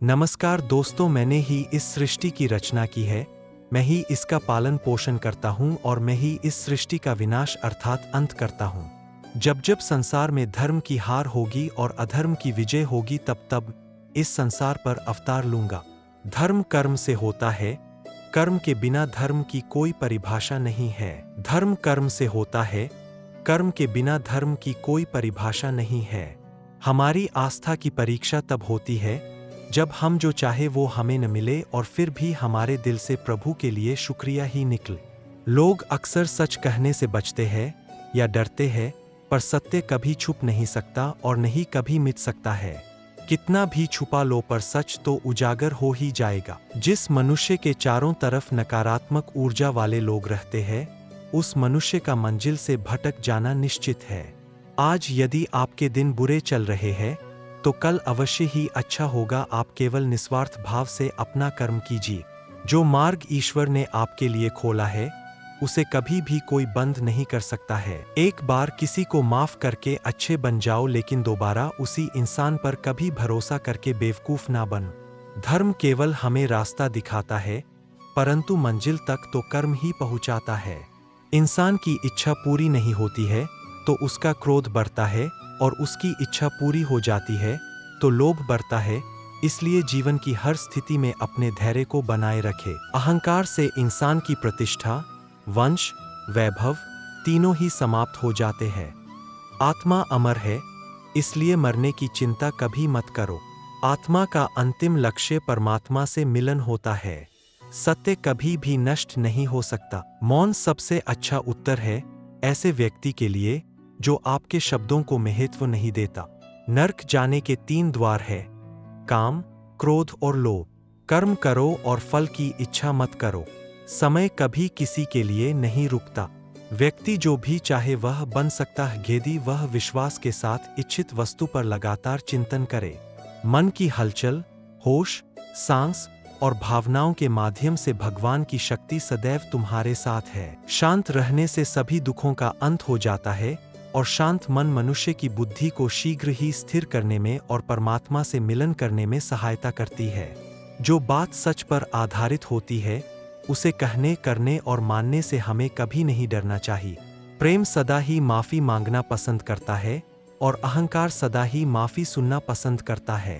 नमस्कार दोस्तों, मैंने ही इस सृष्टि की रचना की है, मैं ही इसका पालन पोषण करता हूँ और मैं ही इस सृष्टि का विनाश अर्थात अंत करता हूँ। जब जब संसार में धर्म की हार होगी और अधर्म की विजय होगी, तब तब इस संसार पर अवतार लूंगा। धर्म कर्म से होता है, कर्म के बिना धर्म की कोई परिभाषा नहीं है। धर्म कर्म से होता है, कर्म के बिना धर्म की कोई परिभाषा नहीं है। हमारी आस्था की परीक्षा तब होती है जब हम जो चाहे वो हमें न मिले और फिर भी हमारे दिल से प्रभु के लिए शुक्रिया ही निकले। लोग अक्सर सच कहने से बचते हैं या डरते हैं, पर सत्य कभी छुप नहीं सकता और नहीं कभी मिट सकता है। कितना भी छुपा लो पर सच तो उजागर हो ही जाएगा। जिस मनुष्य के चारों तरफ नकारात्मक ऊर्जा वाले लोग रहते हैं, उस मनुष्य का मंजिल से भटक जाना निश्चित है। आज यदि आपके दिन बुरे चल रहे हैं तो कल अवश्य ही अच्छा होगा। आप केवल निस्वार्थ भाव से अपना कर्म कीजिए। जो मार्ग ईश्वर ने आपके लिए खोला है, उसे कभी भी कोई बंद नहीं कर सकता है। एक बार किसी को माफ करके अच्छे बन जाओ, लेकिन दोबारा उसी इंसान पर कभी भरोसा करके बेवकूफ ना बनो। धर्म केवल हमें रास्ता दिखाता है, परंतु मंजिल तक तो कर्म ही पहुंचाता है। इंसान की इच्छा पूरी नहीं होती है तो उसका क्रोध बढ़ता है, और उसकी इच्छा पूरी हो जाती है तो लोभ बढ़ता है। इसलिए जीवन की हर स्थिति में अपने धैर्य को बनाए रखे। अहंकार से इंसान की प्रतिष्ठा, वंश, वैभव तीनों ही समाप्त हो जाते हैं। आत्मा अमर है, इसलिए मरने की चिंता कभी मत करो। आत्मा का अंतिम लक्ष्य परमात्मा से मिलन होता है। सत्य कभी भी नष्ट नहीं हो सकता। मौन सबसे अच्छा उत्तर है ऐसे व्यक्ति के लिए जो आपके शब्दों को महत्व नहीं देता। नर्क जाने के 3 द्वार है: काम, क्रोध और लोभ। कर्म करो और फल की इच्छा मत करो। समय कभी किसी के लिए नहीं रुकता। व्यक्ति जो भी चाहे वह बन सकता है यदि वह विश्वास के साथ इच्छित वस्तु पर लगातार चिंतन करे। मन की हलचल, होश, सांस और भावनाओं के माध्यम से भगवान की शक्ति सदैव तुम्हारे साथ है। शांत रहने से सभी दुखों का अंत हो जाता है और शांत मन मनुष्य की बुद्धि को शीघ्र ही स्थिर करने में और परमात्मा से मिलन करने में सहायता करती है। जो बात सच पर आधारित होती है, उसे कहने, करने और मानने से हमें कभी नहीं डरना चाहिए। प्रेम सदा ही माफी मांगना पसंद करता है और अहंकार सदा ही माफी सुनना पसंद करता है।